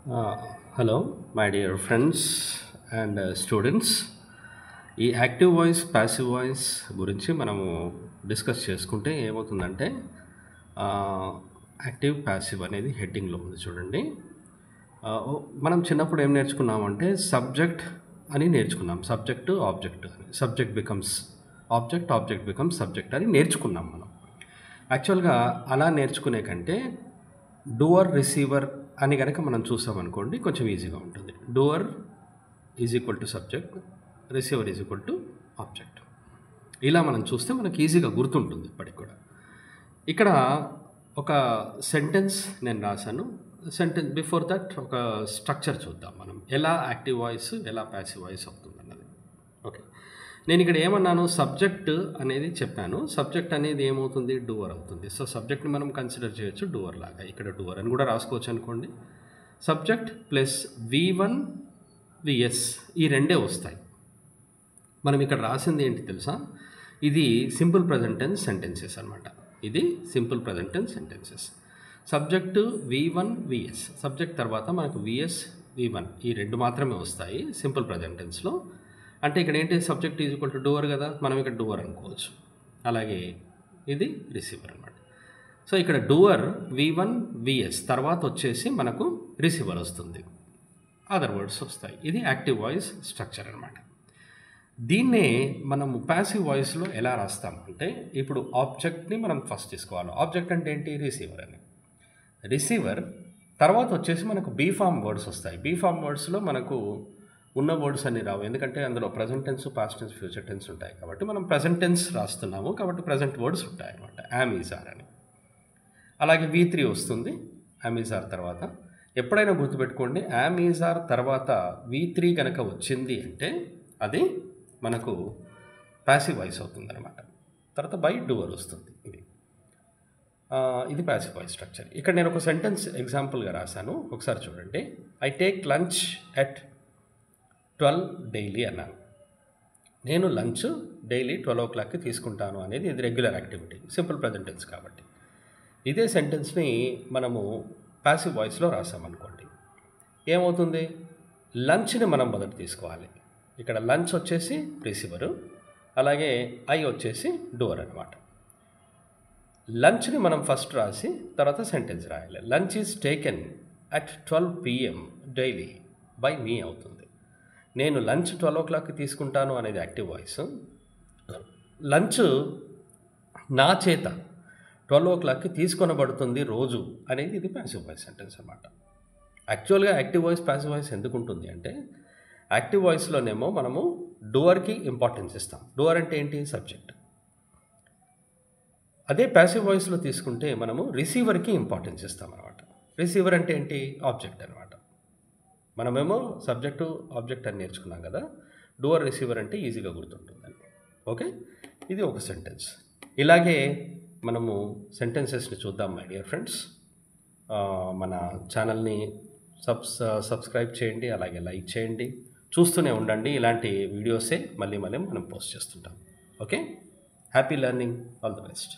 Uh, Hello, my dear friends and students. ఈ active voice passive voice గురించి మనము discuss చేసుకుంటే ఏమవుతుందంటే యాక్టివ్ ప్యాసివ్ అనేది హెడ్డింగ్లో ఉంది చూడండి. మనం చిన్నప్పుడు ఏం నేర్చుకున్నామంటే సబ్జెక్ట్ అని నేర్చుకున్నాం. సబ్జెక్ట్ ఆబ్జెక్ట్ అని, subject becomes object, object becomes subject అని నేర్చుకున్నాం మనం. యాక్చువల్గా అలా నేర్చుకునే కంటే డూవర్ రిసీవర్ అని కనుక మనం చూసామనుకోండి కొంచెం ఈజీగా ఉంటుంది. Doer is equal to subject, receiver is equal to object. ఇలా మనం చూస్తే మనకి ఈజీగా గుర్తుంటుంది ఇప్పటికి కూడా. ఇక్కడ ఒక సెంటెన్స్ నేను రాశాను. సెంటెన్స్ బిఫోర్ దట్ ఒక స్ట్రక్చర్ చూద్దాం మనం, ఎలా యాక్టివ్ వాయిస్ ఎలా ప్యాసివ్ వాయిస్ అవుతుంది అన్నది. ఓకే, నేను ఇక్కడ ఏమన్నాను, సబ్జెక్ట్ అనేది చెప్పాను. సబ్జెక్ట్ అనేది ఏమవుతుంది, డూవర్ అవుతుంది. సో సబ్జెక్ట్ని మనం కన్సిడర్ చేయొచ్చు డూవర్ లాగా. ఇక్కడ డూవర్ అని కూడా రాసుకోవచ్చు అనుకోండి. సబ్జెక్ట్ ప్లస్ V1 VS ఈ రెండే వస్తాయి. మనం ఇక్కడ రాసింది ఏంటి తెలుసా, ఇది సింపుల్ ప్రజెంట్ టెన్స్ సెంటెన్సెస్ అనమాట. ఇది simple present tense sentences. Subject V1 VS, subject తర్వాత మనకు VS V1 ఈ రెండు మాత్రమే వస్తాయి సింపుల్ ప్రజెంట్ టెన్స్లో. అంటే ఇక్కడ ఏంటి, subject is equal to doer కదా, మనం ఇక్కడ డూవర్ అనుకోవచ్చు. అలాగే ఇది రిసీవర్ అనమాట. సో ఇక్కడ డూవర్ V1 VS తర్వాత వచ్చేసి మనకు రిసీవర్ వస్తుంది, అదర్ వర్డ్స్ వస్తాయి. ఇది యాక్టివ్ వాయిస్ స్ట్రక్చర్ అనమాట. దీన్నే మనము ప్యాసివ్ వాయిస్లో ఎలా రాస్తాము అంటే, ఇప్పుడు ఆబ్జెక్ట్ని మనం ఫస్ట్ తీసుకోవాలి. ఆబ్జెక్ట్ అంటే ఏంటి, రిసీవర్ అని. రిసీవర్ తర్వాత వచ్చేసి మనకు బీ ఫామ్ వర్డ్స్ వస్తాయి. బీ ఫామ్ వర్డ్స్లో మనకు ఉన్న వర్డ్స్ అన్ని రావు, ఎందుకంటే అందులో present tense, past tense, future tense ఉంటాయి. కాబట్టి మనం ప్రజెంట్ టెన్స్ రాస్తున్నాము కాబట్టి ప్రజెంట్ వర్డ్స్ ఉంటాయి అనమాట. యామ్ ఈజ్ ఆర్ అని. అలాగే V3 వస్తుంది యామ్ ఈజ్ ఆర్ తర్వాత. ఎప్పుడైనా గుర్తుపెట్టుకోండి, యామ్ ఈజ్ ఆర్ తర్వాత V3 కనుక వచ్చింది అంటే అది మనకు ప్యాసివ్ వాయిస్ అవుతుంది అనమాట. తర్వాత బై డూవర్ వస్తుంది. ఇది ప్యాసివ్ వాయిస్ స్ట్రక్చర్. ఇక్కడ నేను ఒక సెంటెన్స్ ఎగ్జాంపుల్గా రాశాను, ఒకసారి చూడండి. I take lunch at 12 daily అన్నాను. నేను లంచ్ డైలీ 12 o'clockకి తీసుకుంటాను అనేది ఇది regular activity, simple present tense కాబట్టి. ఇదే సెంటెన్స్ని మనము ప్యాసివ్ వాయిస్లో రాసామనుకోండి, ఏమవుతుంది, లంచ్ని మనం మొదట తీసుకోవాలి. ఇక్కడ లంచ్ వచ్చేసి రిసీవరు, అలాగే ఐ వచ్చేసి డోర్ అనమాట. లంచ్ని మనం ఫస్ట్ రాసి తర్వాత సెంటెన్స్ రాయాలి. Lunch is taken at 12 PM daily by me అవుతుంది. నేను లంచ్ 12 o'clockకి తీసుకుంటాను అనేది యాక్టివ్ వాయిస్. లంచ్ నా చేత 12 o'clockకి తీసుకొనబడుతుంది రోజు అనేది ఇది ప్యాసివ్ వాయిస్ సెంటెన్స్ అనమాట. యాక్చువల్గా యాక్టివ్ వాయిస్ ప్యాసివ్ వాయిస్ ఎందుకు ఉంటుంది అంటే, యాక్టివ్ వాయిస్లోనేమో మనము డూవర్కి ఇంపార్టెన్స్ ఇస్తాం. డూవర్ అంటే ఏంటి, సబ్జెక్ట్. అదే ప్యాసివ్ వాయిస్లో తీసుకుంటే మనము రిసీవర్కి ఇంపార్టెన్స్ ఇస్తాం అనమాట. రిసీవర్ అంటే ఏంటి, ఆబ్జెక్ట్ అనమాట. మనమేమో సబ్జెక్టు ఆబ్జెక్ట్ అని నేర్చుకున్నాం కదా, డూవర్ రిసీవర్ అంటే ఈజీగా గుర్తుంటుందండి. ఓకే, ఇది ఒక సెంటెన్స్. ఇలాగే మనము సెంటెన్సెస్ని చూద్దాం మై డియర్ ఫ్రెండ్స్. మన ఛానల్ని సబ్స్క్రైబ్ చేయండి, అలాగే లైక్ చేయండి, చూస్తూనే ఉండండి. ఇలాంటి వీడియోసే మళ్ళీ మనం పోస్ట్ చేస్తుంటాం. Okay, happy learning, all the best.